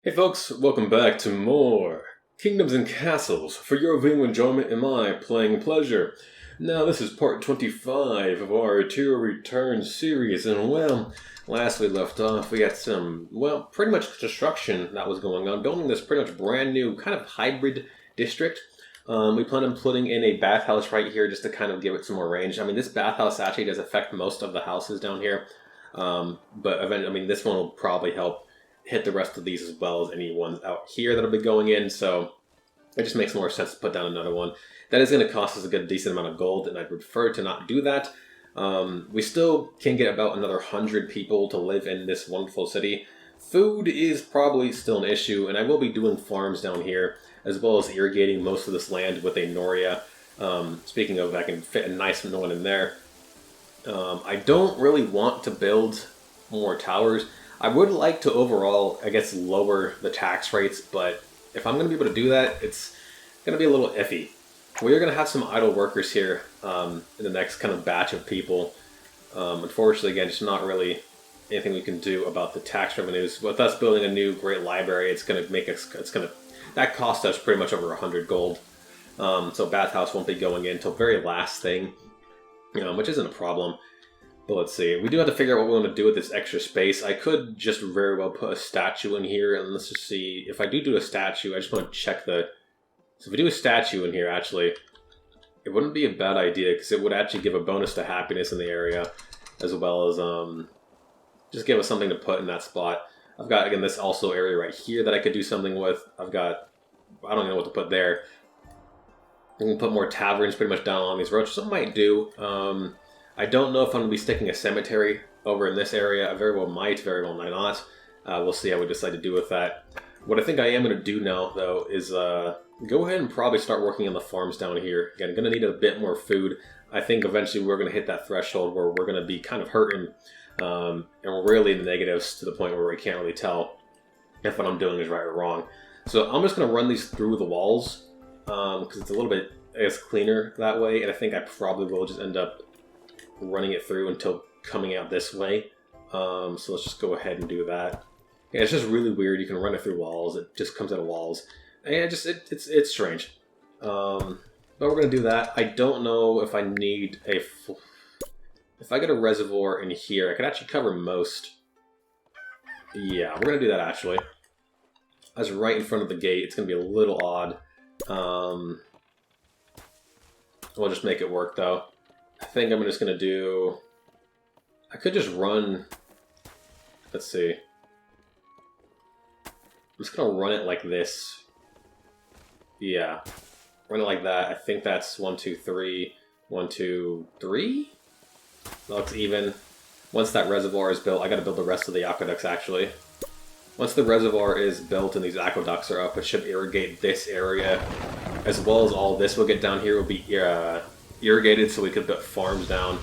Hey folks, welcome back to more Kingdoms and Castles for your viewing enjoyment and my playing pleasure. Now this is part 25 of our Arterial Return series, and well, last we left off we had some, pretty much construction that was going on, building this pretty much brand new kind of hybrid district. We plan on putting in a bathhouse right here just to kind of give it some more range. I mean, this bathhouse actually does affect most of the houses down here, but eventually, this one will probably help hit the rest of these as well as any ones out here that'll be going in, so it just makes more sense to put down another one. That is going to cost us a good decent amount of gold, and I'd prefer to not do that. We still can get about another 100 people to live in this wonderful city. Food is probably still an issue, and I will be doing farms down here, as well as irrigating most of this land with a Noria. Speaking of, I can fit a nice one in there. I don't really want to build more towers. I would like to overall, I guess, lower the tax rates, but if I'm going to be able to do that, it's going to be a little iffy. We are going to have some idle workers here in the next kind of batch of people. Unfortunately, again, just not really anything we can do about the tax revenues. With us building a new great library, it's going to make us, that cost us pretty much over 100 gold. So bathhouse won't be going in until very last thing, which isn't a problem. But let's see, we do have to figure out what we want to do with this extra space. I could just very well put a statue in here, and let's just see, if I do a statue, I just want to check so if we do a statue in here, actually, it wouldn't be a bad idea, because it would actually give a bonus to happiness in the area, as well as, just give us something to put in that spot. I've got, again, this also area right here that I could do something with. I don't know what to put there. I can put more taverns pretty much down along these roads, so I might do. I don't know if I'm going to be sticking a cemetery over in this area. I very well might, very well might not. We'll see how we decide to do with that. What I think I am going to do now, though, is go ahead and probably start working on the farms down here. Again, going to need a bit more food. I think eventually we're going to hit that threshold where we're going to be kind of hurting, and we're really in the negatives to the point where we can't really tell if what I'm doing is right or wrong. So I'm just going to run these through the walls, because it's a little bit, I guess, cleaner that way, and I think I probably will just end up running it through until coming out this way. So let's just go ahead and do that. Yeah, it's just really weird. You can run it through walls. It just comes out of walls. And it's strange. But we're going to do that. I don't know if I need if I get a reservoir in here, I could actually cover most. Yeah, we're going to do that actually. That's right in front of the gate. It's going to be a little odd. We'll just make it work though. I think I'm just going to do... I could just run... Let's see. I'm just going to run it like this. Yeah. Run it like that. I think that's 1, 2, 3. 1, 2, 3? That looks even. Once that reservoir is built, I got to build the rest of the aqueducts actually. Once the reservoir is built and these aqueducts are up, it should irrigate this area. As well as all this will get down here will be... irrigated so we could put farms down.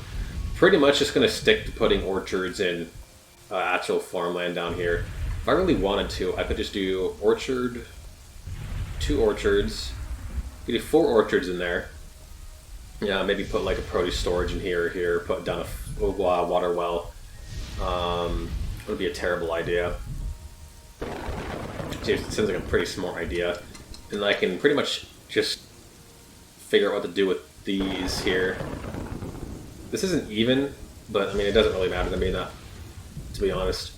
Pretty much just going to stick to putting orchards in actual farmland down here. If I really wanted to, I could just do orchard, 2 orchards, you could do 4 orchards in there. Yeah, maybe put like a produce storage in here, put down a water well. It would be a terrible idea. It seems like a pretty smart idea. And I can pretty much just figure out what to do with these here. This isn't even, but I mean it doesn't really matter to me, to be honest.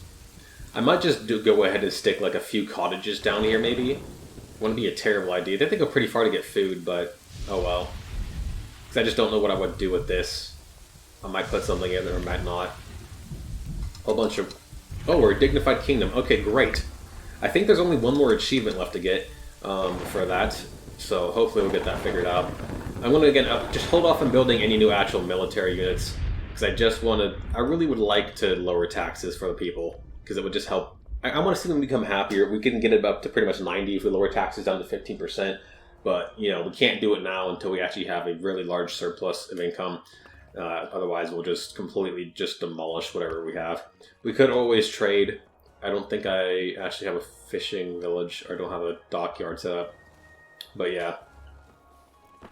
I might just go ahead and stick like a few cottages down here maybe. Wouldn't be a terrible idea. They have to go pretty far to get food, but oh well. Because I just don't know what I would do with this. I might put something in there, or might not. A whole bunch of... Oh, we're a dignified kingdom. Okay, great. I think there's only one more achievement left to get for that. So hopefully we'll get that figured out. I'm going to, again, just hold off on building any new actual military units, because I really would like to lower taxes for the people, because it would just help. I want to see them become happier. We can get it up to pretty much 90 if we lower taxes down to 15%, but, we can't do it now until we actually have a really large surplus of income. Otherwise, we'll just completely just demolish whatever we have. We could always trade. I don't think I actually have a fishing village, or don't have a dockyard set up, but yeah.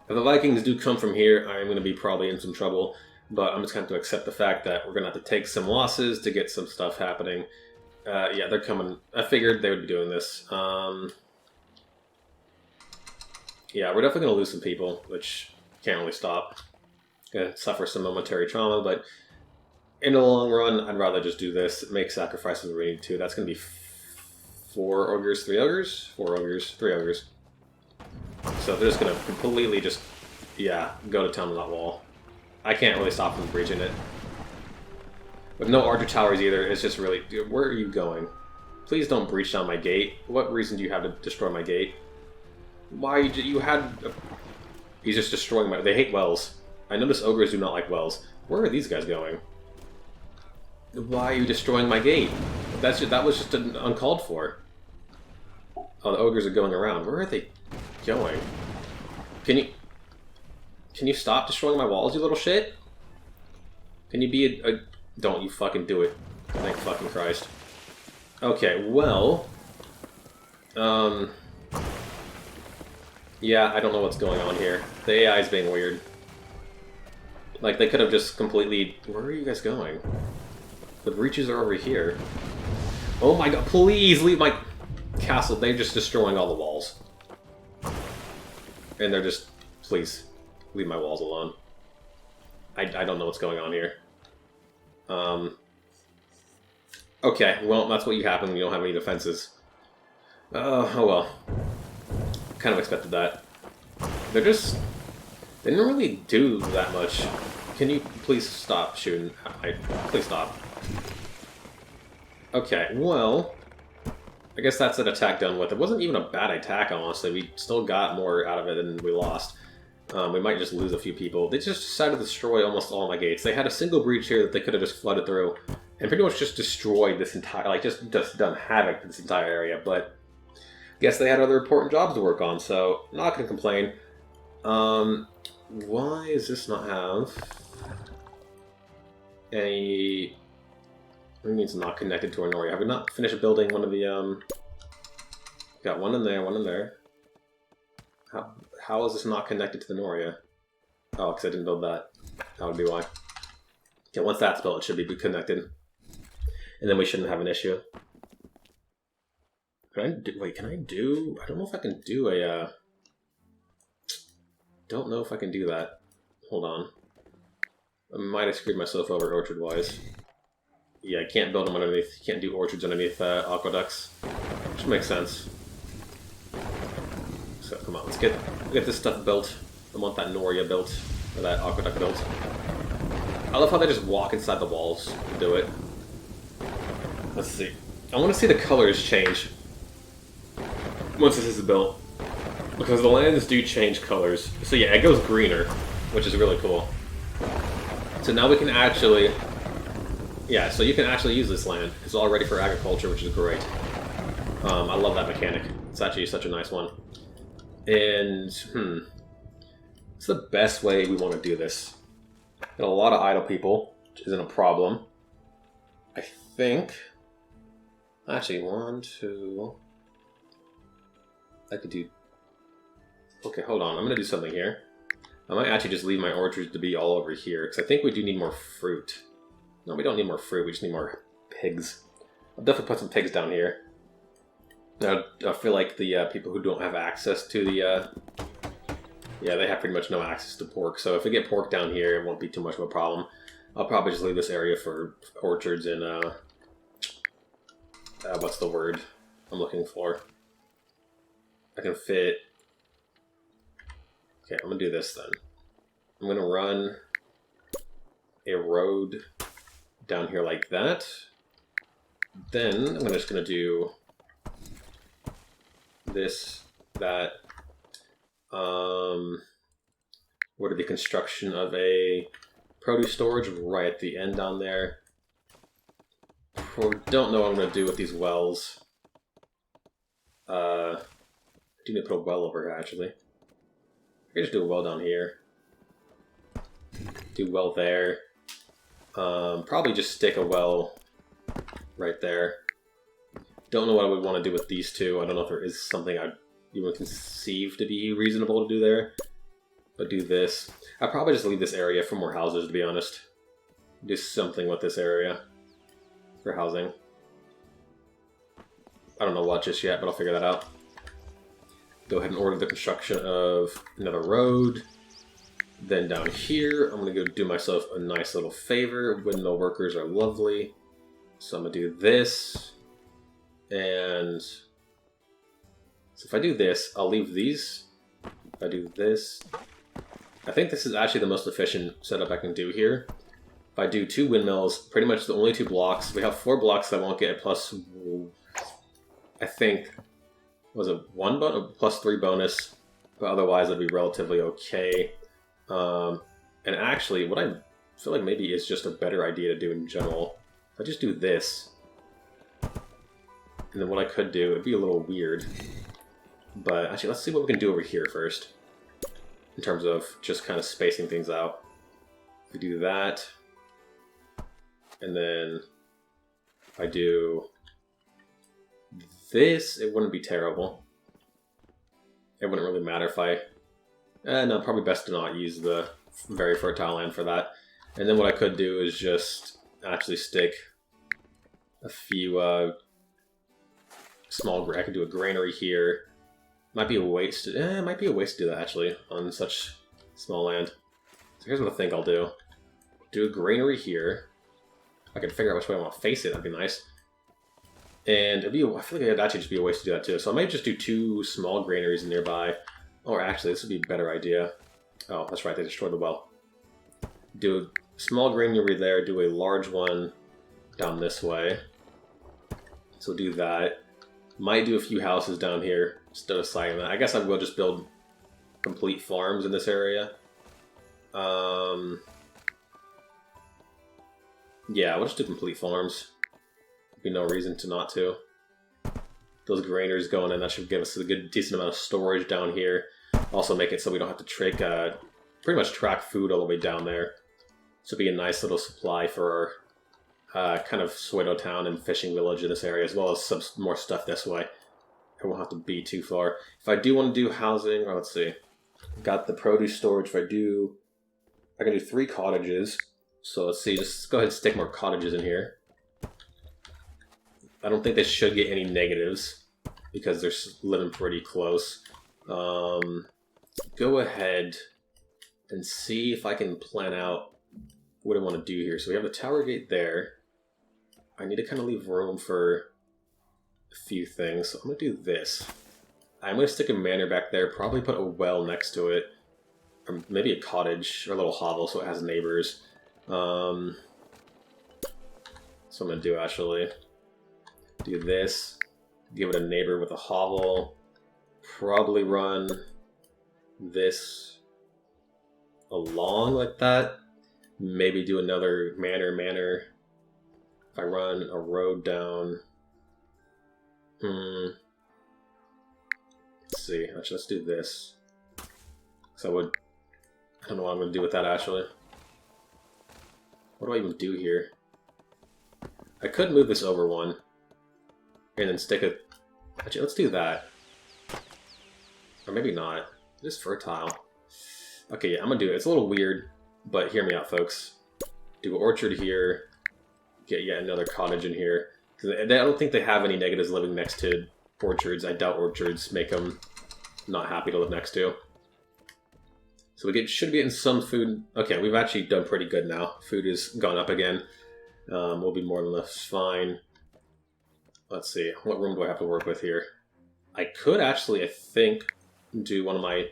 If the Vikings do come from here, I'm going to be probably in some trouble, but I'm just going to have to accept the fact that we're going to have to take some losses to get some stuff happening. Yeah, they're coming. I figured they would be doing this. Yeah, we're definitely going to lose some people, which can't really stop. Going to suffer some momentary trauma, but in the long run, I'd rather just do this, make sacrifices we need to. That's going to be 4 ogres, 3 ogres? 4 ogres, 3 ogres. So they're just going to completely just, yeah, go to town on that wall. I can't really stop them from breaching it. With no archer towers either, it's just really... Dude, where are you going? Please don't breach down my gate. What reason do you have to destroy my gate? Why you had... He's just destroying my... They hate wells. I notice ogres do not like wells. Where are these guys going? Why are you destroying my gate? That was just uncalled for. Oh, the ogres are going around. Where are they going? Can you stop destroying my walls, you little shit? Can you be a... Don't you fucking do it. Thank fucking Christ. Okay, well... Yeah, I don't know what's going on here. The AI is being weird. Like, they could have just completely... Where are you guys going? The breaches are over here. Oh my god, please leave my castle. They're just destroying all the walls. And they're just... Please, leave my walls alone. I don't know what's going on here. Okay, well, that's what you happen when you don't have any defenses. Oh well. Kind of expected that. They're just... They didn't really do that much. Can you please stop shooting? Please stop. Okay, well... I guess that's an attack done with. It wasn't even a bad attack, honestly. We still got more out of it than we lost. We might just lose a few people. They just decided to destroy almost all my gates. They had a single breach here that they could have just flooded through. And pretty much just destroyed this entire... Like, just done havoc to this entire area, but... Guess they had other important jobs to work on, so not gonna complain. Why does this not have any... What means not connected to Arterial? Have we not finished building one of the, Got one in there, one in there. How is this not connected to the Noria? Oh, because I didn't build that. That would be why. Okay, once that's built, it should be connected. And then we shouldn't have an issue. Wait, can I do... I don't know if I can do a, Don't know if I can do that. Hold on. I might have screwed myself over orchard-wise. Yeah, I can't build them underneath... You can't do orchards underneath aqueducts. Which makes sense. So, come on, let's get this stuff built. I want that Noria built. Or that aqueduct built. I love how they just walk inside the walls to do it. Let's see. I want to see the colors change once this is built, because the lands do change colors. So yeah, it goes greener, which is really cool. So now we can actually, yeah, so you can actually use this land. It's all ready for agriculture, which is great. I love that mechanic. It's actually such a nice one. And, it's the best way we want to do this. Got a lot of idle people, which isn't a problem. I think, actually, 1, 2... I could do... Okay, hold on. I'm going to do something here. I might actually just leave my orchards to be all over here, because I think we do need more fruit. No, we don't need more fruit. We just need more pigs. I'll definitely put some pigs down here. Now, I feel like the people who don't have access to the... Yeah, they have pretty much no access to pork, so if we get pork down here, it won't be too much of a problem. I'll probably just leave this area for orchards and... what's the word I'm looking for? I can fit... Okay, I'm going to do this then. I'm going to run a road down here like that. Then I'm just going to do this, that, what are the construction of a produce storage right at the end down there. Don't know what I'm going to do with these wells. I do need to put a well over here, actually. I can just do a well down here. Do well there. Probably just stick a well right there. Don't know what I would want to do with these two. I don't know if there is something I'd even conceive to be reasonable to do there. But do this. I'd probably just leave this area for more houses, to be honest. Do something with this area for housing. I don't know what just yet, but I'll figure that out. Go ahead and order the construction of another road. Then down here, I'm going to go do myself a nice little favor. Windmill workers are lovely. So I'm going to do this. And so if I do this, I'll leave these. If I do this, I think this is actually the most efficient setup I can do here. If I do 2 windmills, pretty much the only 2 blocks. We have 4 blocks that won't get a plus, I think, was it 1 bonus? Plus 3 bonus. But otherwise it'd be relatively okay. And actually, what I feel like maybe is just a better idea to do in general. If I just do this, and then what I could do, it'd be a little weird. But actually, let's see what we can do over here first. In terms of just kind of spacing things out. If we do that, and then if I do this, it wouldn't be terrible. It wouldn't really matter if I... no, probably best to not use the very fertile land for that. And then what I could do is just actually stick a few small... I could do a granary here. Might be a waste. It might be a waste to do that actually on such small land. So here's what I think I'll do. Do a granary here. I can figure out which way I want to face it. That'd be nice. And it'd be. I feel like it'd actually just be a waste to do that too. So I might just do 2 small granaries nearby. Or actually, this would be a better idea. Oh, that's right. They destroyed the well. Do a small granary there. Do a large one down this way. So do that. Might do a few houses down here. Instead of citing that. I guess I will just build complete farms in this area. Yeah, we'll just do complete farms. There'd be no reason to not to. Those granaries going in, that should give us a good, decent amount of storage down here. Also make it so we don't have to pretty much track food all the way down there. So it'd be a nice little supply for our kind of pseudo town and fishing village in this area, as well as some more stuff this way. It won't have to be too far. If I do want to do housing, or let's see, got the produce storage. If I can do 3 cottages. So let's see, just go ahead and stick more cottages in here. I don't think they should get any negatives because they're living pretty close. Go ahead and see if I can plan out what I want to do here. So we have the tower gate there. I need to kind of leave room for a few things. So I'm going to do this. I'm going to stick a manor back there, probably put a well next to it. Or maybe a cottage or a little hovel so it has neighbors. So I'm going to do actually. Do this. Give it a neighbor with a hovel. Probably run this along like that. Maybe do another manor. If I run a road down. Let's see. Actually, let's do this. So I don't know what I'm going to do with that actually. What do I even do here? I could move this over one. And then stick it. Actually, let's do that. Or maybe not. It is fertile. Okay, yeah, I'm gonna do it. It's a little weird, but hear me out, folks. Do an orchard here. Get yet another cottage in here. Because I don't think they have any negatives living next to orchards. I doubt orchards make them not happy to live next to. So we should be getting some food. Okay, we've actually done pretty good now. Food has gone up again. We'll be more than enough. Fine. Let's see. What room do I have to work with here? I could actually, I think, do one of my...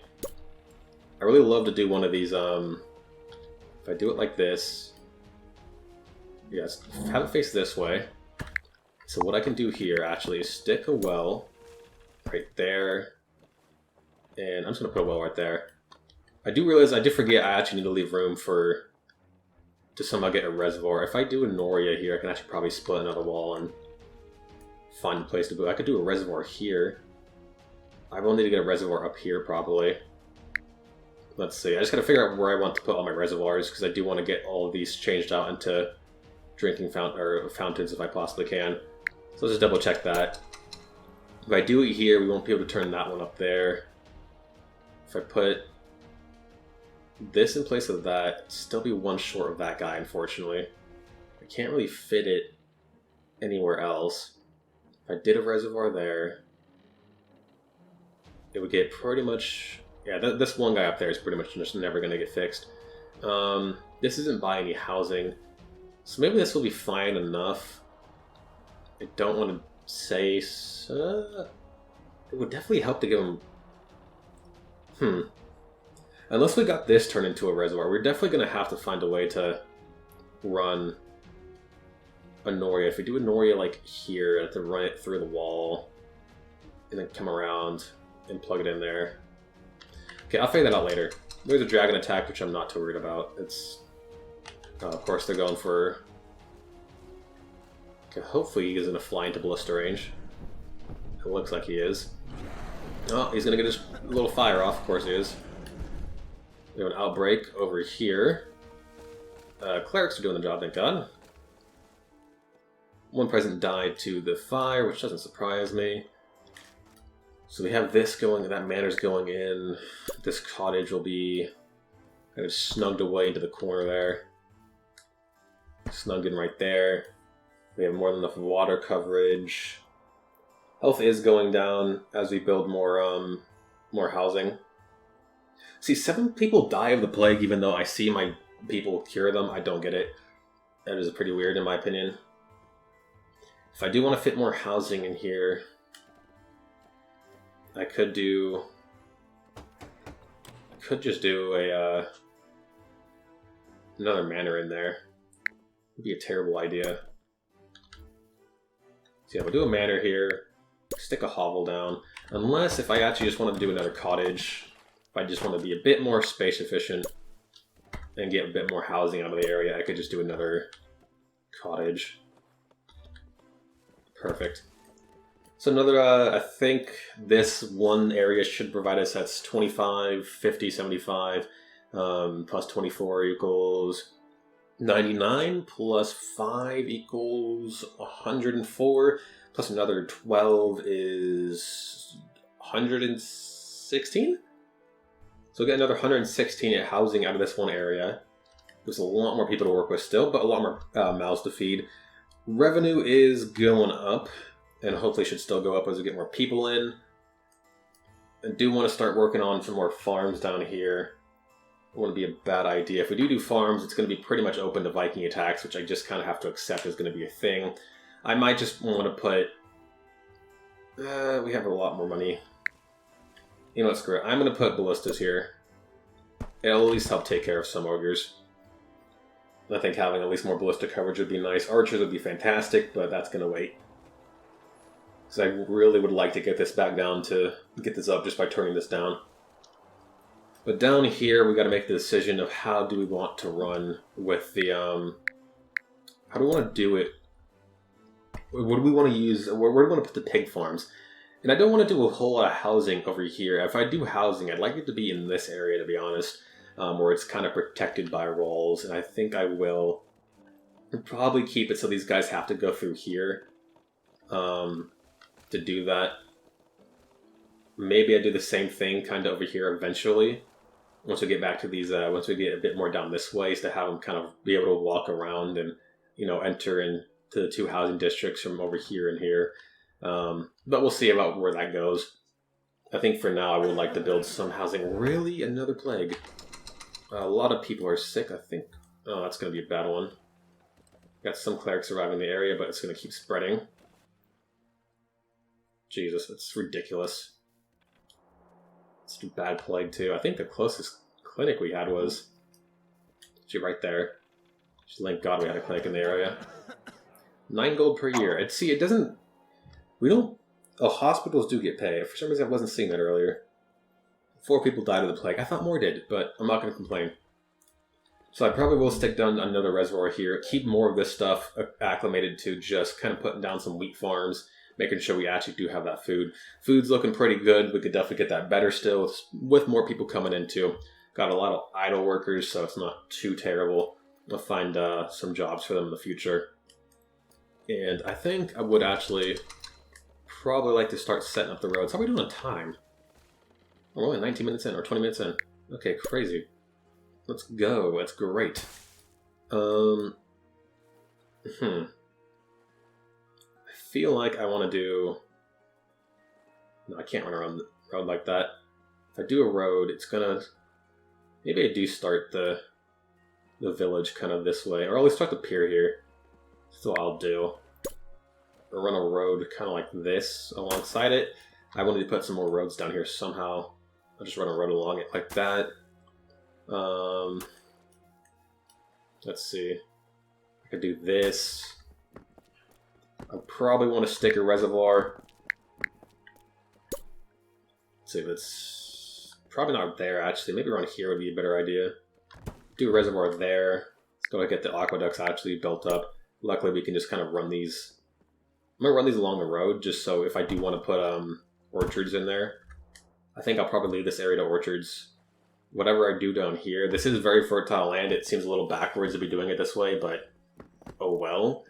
I really love to do one of these, if I do it like this... Yes, have it face this way. So what I can do here, actually, is stick a well right there. And I'm just going to put a well right there. I do realize, I did forget I actually need to leave room to somehow get a reservoir. If I do a Noria here, I can actually probably split another wall and find a place to put. I could do a reservoir here. I will need to get a reservoir up here probably. Let's see. I just gotta figure out where I want to put all my reservoirs because I do want to get all of these changed out into drinking fountains if I possibly can. So let's just double check that. If I do it here, we won't be able to turn that one up there. If I put this in place of that, still be one short of that guy, unfortunately. I can't really fit it anywhere else. If I did a reservoir there, it would get pretty much... Yeah, this one guy up there is pretty much just never going to get fixed. This isn't by any housing, so maybe this will be fine enough. I don't want to say... it would definitely help to give him... Unless we got this turned into a reservoir, we're definitely going to have to find a way to run a Noria. If we do a Noria like here, I have to run it through the wall and then come around and plug it in there. Okay, I'll figure that out later. There's a dragon attack, which I'm not too worried about. It's... of course, they're going for... Okay, hopefully he isn't a fly into ballista range. It looks like he is. Oh, he's going to get his little fire off. Of course he is. We have an outbreak over here. Clerics are doing the job, thank God. One present died to the fire, which doesn't surprise me. So we have this going, that manor's going in. This cottage will be kind of snugged away into the corner there. Snugged in right there. We have more than enough water coverage. Health is going down as we build more housing. See, 7 people die of the plague even though I see my people cure them. I don't get it. That is pretty weird in my opinion. If I do want to fit more housing in here, I could just do a another manor in there. It'd be a terrible idea. So yeah, we'll do a manor here, stick a hovel down. Unless if I actually just want to do another cottage, if I just want to be a bit more space efficient and get a bit more housing out of the area, I could just do another cottage. Perfect. So another, I think this one area should provide us, that's 25, 50, 75, plus 24 equals 99, plus 5 equals 104, plus another 12 is 116? So we'll get another 116 housing out of this one area. There's a lot more people to work with still, but a lot more mouths to feed. Revenue is going up, and hopefully should still go up as we get more people in. I do want to start working on some more farms down here. It wouldn't be a bad idea. If we do farms, it's going to be pretty much open to Viking attacks, which I just kind of have to accept is going to be a thing. I might just want to put... we have a lot more money. You know what, screw it. I'm going to put ballistas here. It'll at least help take care of some ogres. I think having at least more ballista coverage would be nice. Archers would be fantastic, but that's going to wait. Because I really would like to get this back down to get this up just by turning this down. But down here, we got to make the decision of how do we want to run with the, how do we want to do it? What do we want to use? Where do we want to put the pig farms? And I don't want to do a whole lot of housing over here. If I do housing, I'd like it to be in this area, to be honest, where it's kind of protected by walls. And I think I will probably keep it so these guys have to go through here to do that. Maybe I do the same thing kind of over here eventually. Once we get back to these, once we get a bit more down this way, is to have them kind of be able to walk around and, you know, enter into the 2 housing districts from over here and here. But we'll see about where that goes. I think for now I would like to build some housing. Really? Another plague? A lot of people are sick, I think. Oh, that's going to be a bad one. Got some clerics arriving in the area, but it's going to keep spreading. Jesus, it's ridiculous. It's a bad plague too. I think the closest clinic we had was actually right there. Just thank God we had a clinic in the area. 9 gold per year. See, it doesn't... We don't... Oh, hospitals do get paid. For some reason I wasn't seeing that earlier. 4 people died of the plague. I thought more did, but I'm not going to complain. So I probably will stick down another reservoir here. Keep more of this stuff acclimated to just kind of putting down some wheat farms. Making sure we actually do have that food. Food's looking pretty good. We could definitely get that better still with more people coming in too. Got a lot of idle workers, so it's not too terrible. I'll find some jobs for them in the future. And I think I would actually probably like to start setting up the roads. How are we doing on time? Oh, we're only 19 minutes in, or 20 minutes in. Okay, crazy. Let's go. That's great. I feel like I want to do... No, I can't run around the road like that. If I do a road, it's gonna... Maybe I do start the village kind of this way. Or I'll start the pier here. That's what I'll do. Or run a road kind of like this alongside it. I wanted to put some more roads down here somehow. I'll just run a road along it like that. Let's see. I could do this. I probably want to stick a reservoir. Let's see if it's probably not there actually. Maybe around here would be a better idea. Do a reservoir there. Let's go get the aqueducts actually built up. Luckily we can just kind of run these. I'm gonna run these along the road just so if I do want to put orchards in there. I think I'll probably leave this area to orchards. Whatever I do down here, this is very fertile land. It seems a little backwards to be doing it this way, but oh well.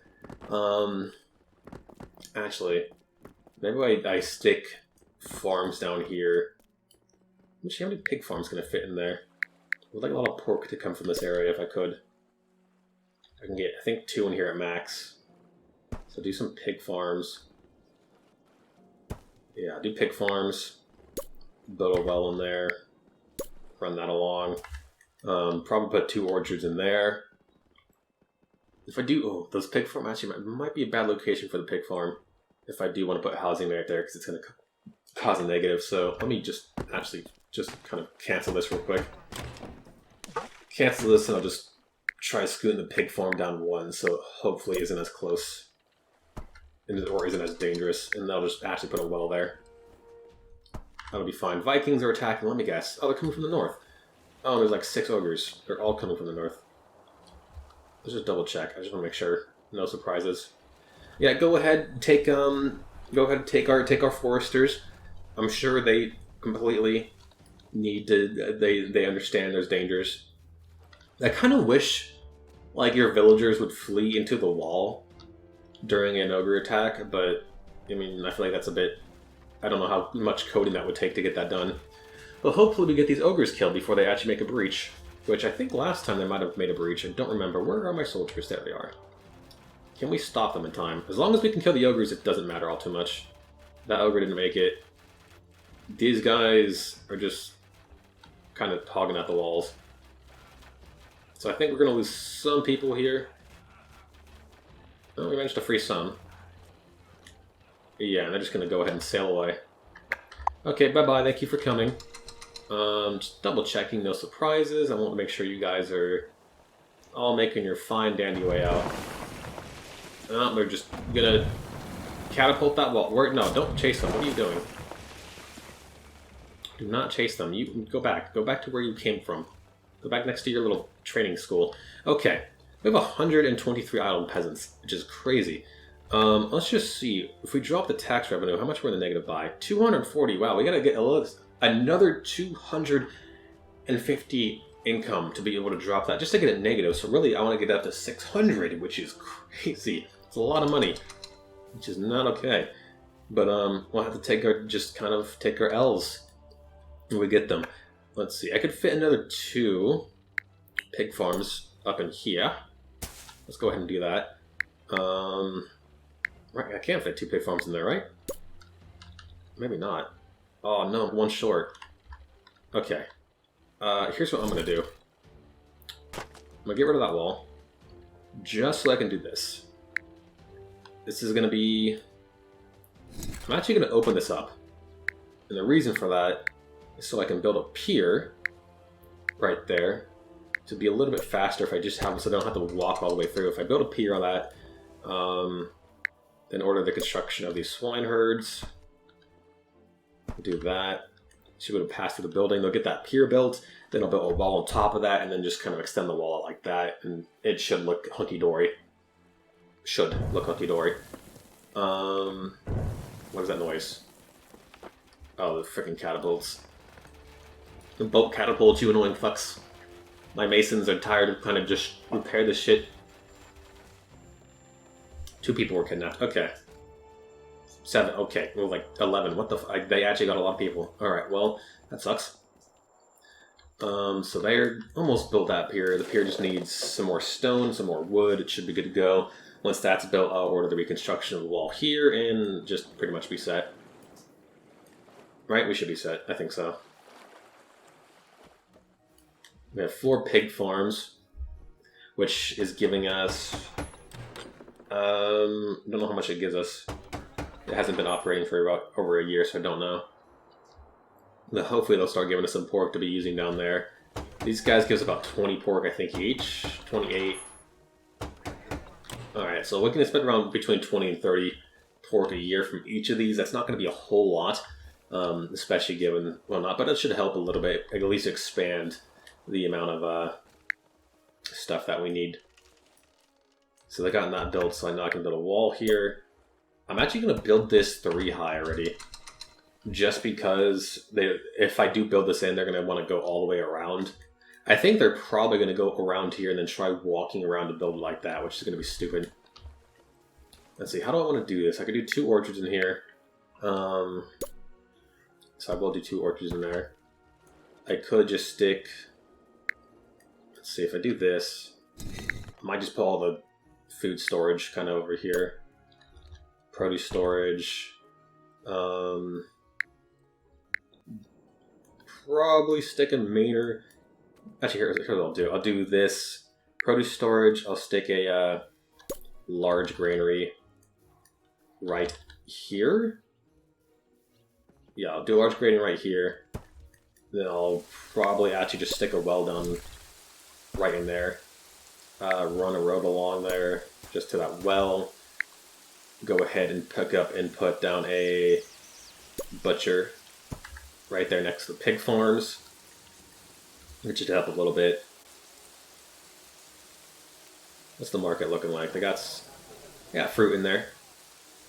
Actually, maybe I stick farms down here. Let me see how many pig farms can I fit in there. I would like a lot of pork to come from this area if I could. I can get, I think, 2 in here at max. So do some pig farms. Yeah, do pig farms. Build a well in there. Run that along. Probably put 2 orchards in there. If I do... Oh, those pig farm actually might be a bad location for the pig farm. If I do want to put housing right there, because it's going to cause a negative. So let me just actually just kind of cancel this real quick. Cancel this and I'll just try scooting the pig farm down 1, so hopefully it isn't as close. Or isn't as dangerous. And I'll just actually put a well there. That'll be fine. Vikings are attacking, let me guess. Oh, they're coming from the north. Oh, there's like 6 ogres. They're all coming from the north. Let's just double check. I just want to make sure. No surprises. Yeah, go ahead, take our foresters. I'm sure they completely need to they understand there's dangers. I kind of wish like your villagers would flee into the wall during an ogre attack, but I mean, I feel like that's a bit... I don't know how much coding that would take to get that done. But hopefully we get these ogres killed before they actually make a breach. Which I think last time they might have made a breach. I don't remember. Where are my soldiers? There they are. Can we stop them in time? As long as we can kill the ogres, it doesn't matter all too much. That ogre didn't make it. These guys are just kind of hogging at the walls. So I think we're going to lose some people here. Oh, we managed to free some. Yeah, and they're just going to go ahead and sail away. Okay, bye-bye. Thank you for coming. Just double checking, no surprises. I want to make sure you guys are all making your fine dandy way out. Oh, they're just gonna catapult that wall. No, don't chase them. What are you doing? Do not chase them. You go back. Go back to where you came from. Go back next to your little training school. Okay, we have 123 idle peasants, which is crazy. Let's just see. If we drop the tax revenue, how much we're in the negative by? 240. Wow, we gotta get another 250 income to be able to drop that, just to get it negative. So really, I want to get up to 600, which is crazy. It's a lot of money, which is not okay. But we'll have to take our L's when we get them. Let's see. I could fit another 2 pig farms up in here. Let's go ahead and do that. Right, I can't fit 2 pig farms in there, right? Maybe not. Oh no, 1 short. Okay. Here's what I'm gonna do. I'm gonna get rid of that wall. Just so I can do this. This is gonna be... I'm actually gonna open this up. And the reason for that is so I can build a pier right there to be a little bit faster if I just have, so I don't have to walk all the way through. If I build a pier on that, then order the construction of these swine herds. Do that. Should be able to pass through the building. They'll get that pier built. Then I'll build a wall on top of that, and then just kind of extend the wall out like that, and it should look hunky-dory. Should look hunky-dory. What is that noise? Oh, the freaking catapults. The boat catapults, you annoying fucks. My masons are tired of kind of just repair this shit. 2 people were kidnapped. Okay. 7. Okay. Well, like 11. What the f... They actually got a lot of people. Alright, well, that sucks. So they're almost built that pier. The pier just needs some more stone, some more wood. It should be good to go. Once that's built, I'll order the reconstruction of the wall here and just pretty much be set. Right? We should be set. I think so. We have 4 pig farms, which is giving us... I don't know how much it gives us. It hasn't been operating for about over a year, so I don't know. But hopefully they'll start giving us some pork to be using down there. These guys give us about 20 pork, I think, each. 28. Alright, so we can expect around between 20 and 30 pork a year from each of these. That's not going to be a whole lot, especially given... Well, not, but it should help a little bit. At least expand the amount of stuff that we need. So they got that built, so I know I can build a wall here. I'm actually going to build this 3 high already. Just because if I do build this in, they're going to want to go all the way around. I think they're probably going to go around here and then try walking around to build it like that, which is going to be stupid. Let's see, how do I want to do this? I could do 2 orchards in here. So I will do 2 orchards in there. I could just stick... Let's see, if I do this, I might just put all the food storage kind of over here. Produce storage. Probably stick a mainer. Actually, here's what I'll do. I'll do this produce storage. I'll stick a large granary right here. Yeah, I'll do a large granary right here. Then I'll probably actually just stick a well down right in there. Run a road along there just to that well. Go ahead and pick up and put down a butcher right there next to the pig farms, which should help a little bit. What's the market looking like? They got fruit in there.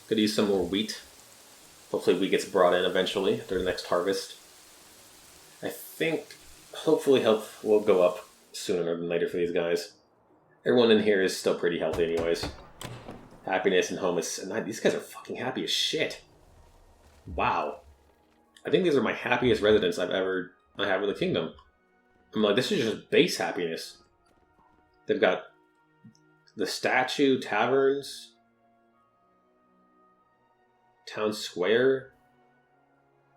Could use some more wheat. Hopefully wheat gets brought in eventually after the next harvest. I think hopefully health will go up sooner than later for these guys. Everyone in here is still pretty healthy anyways. Happiness and home is... And these guys are fucking happy as shit. Wow. I think these are my happiest residents I have in the kingdom. I'm like, this is just base happiness. They've got the statue, taverns, town square,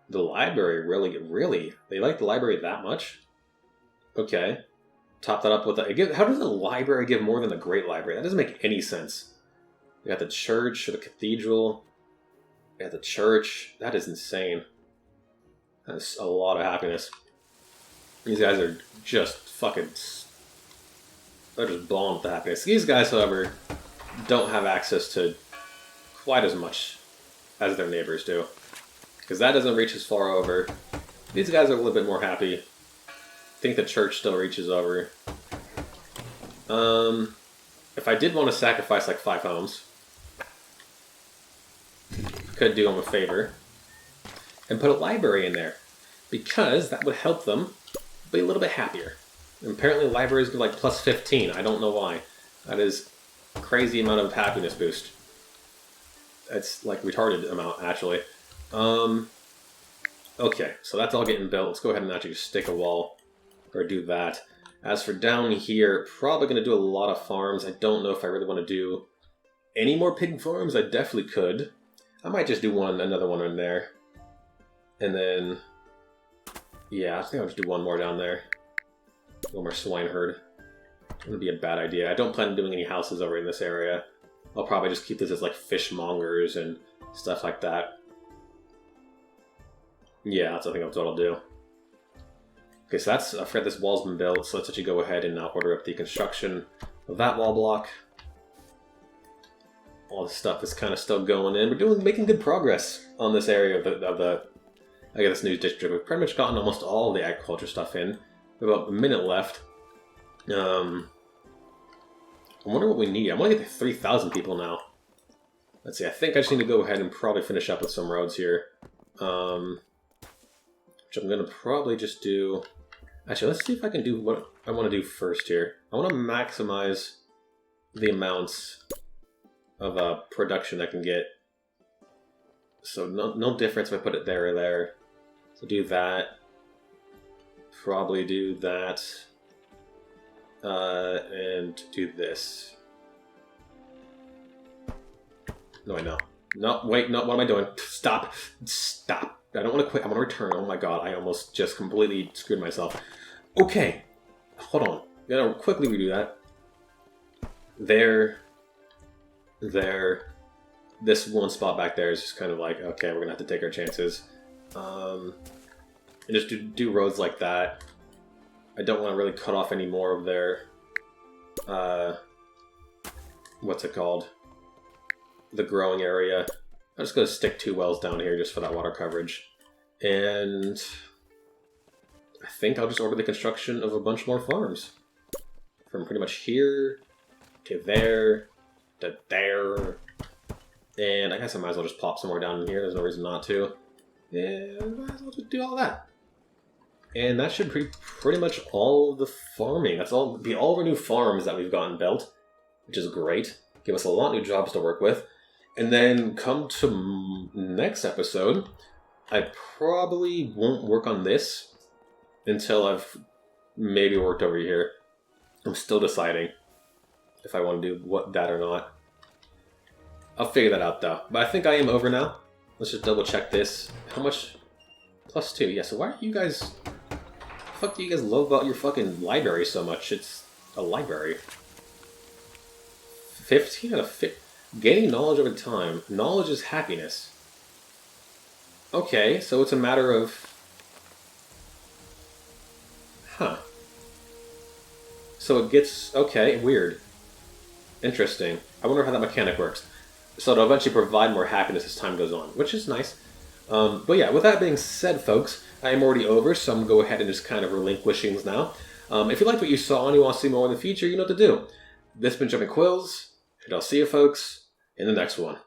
the library. Really? They like the library that much? Okay. Top that up with a... How does a library give more than a great library? That doesn't make any sense. We got the church or the cathedral. We got the church. That is insane. That's a lot of happiness. These guys are just fucking... They're just blown with the happiness. These guys, however, don't have access to quite as much as their neighbors do. Because that doesn't reach as far over. These guys are a little bit more happy. I think the church still reaches over. If I did want to sacrifice like 5 homes, could do them a favor and put a library in there, because that would help them be a little bit happier. And apparently libraries get like plus 15. I don't know why. That is a crazy amount of happiness boost. It's like retarded amount, actually. Okay, so that's all getting built. Let's go ahead and actually stick a wall, or do that. As for down here, probably going to do a lot of farms. I don't know if I really want to do any more pig farms. I definitely could. I might just do another one in there. And then, yeah, I think I'll just do one more down there. One more swine herd. It wouldn't be a bad idea. I don't plan on doing any houses over in this area. I'll probably just keep this as like fishmongers and stuff like that. Yeah, I think that's what I'll do. Okay, so that's, I forgot this wall's been built, so let's actually go ahead and order up the construction of that wall block. All this stuff is kind of still going in. We're making good progress on this area of this new district. We've pretty much gotten almost all the agriculture stuff in. We have about a minute left. I wonder what we need. I want to get to 3,000 people now. Let's see, I think I just need to go ahead and probably finish up with some roads here. Which I'm going to probably just do... Actually, let's see if I can do what I want to do first here. I want to maximize the amounts of production I can get. So no difference if I put it there or there. So do that. Probably do that. And do this. No, I know. No, wait, no, what am I doing? Stop. Stop. I don't want to quit. I want to return. Oh my god, I almost just completely screwed myself. Okay. Hold on. Gotta quickly redo that. There. This one spot back there is just kind of like, okay, we're gonna have to take our chances. And just do roads like that. I don't want to really cut off any more of their, what's it called? The growing area. I'm just gonna stick 2 wells down here just for that water coverage. And I think I'll just order the construction of a bunch more farms. From pretty much here to there to there. And I guess I might as well just plop some more down in here. There's no reason not to. And I might as well just do all that. And that should be pretty much all of the farming. That's all be all of our new farms that we've gotten built, which is great. Give us a lot of new jobs to work with. And then come to next episode, I probably won't work on this until I've maybe worked over here. I'm still deciding if I want to do that or not. I'll figure that out though. But I think I am over now. Let's just double check this. How much? +2. Yeah, so why are you guys... Fuck do you guys love about your fucking library so much? It's a library. 15 out of 50. Gaining knowledge over time. Knowledge is happiness. Okay, so it's a matter of... Huh. So it gets... Okay, weird. Interesting. I wonder how that mechanic works. So it'll eventually provide more happiness as time goes on, which is nice. But yeah, with that being said, folks, I am already over, so I'm going to go ahead and just kind of relinquish things now. If you liked what you saw and you want to see more in the future, you know what to do. This has been Jumping Quills, and I'll see you folks in the next one.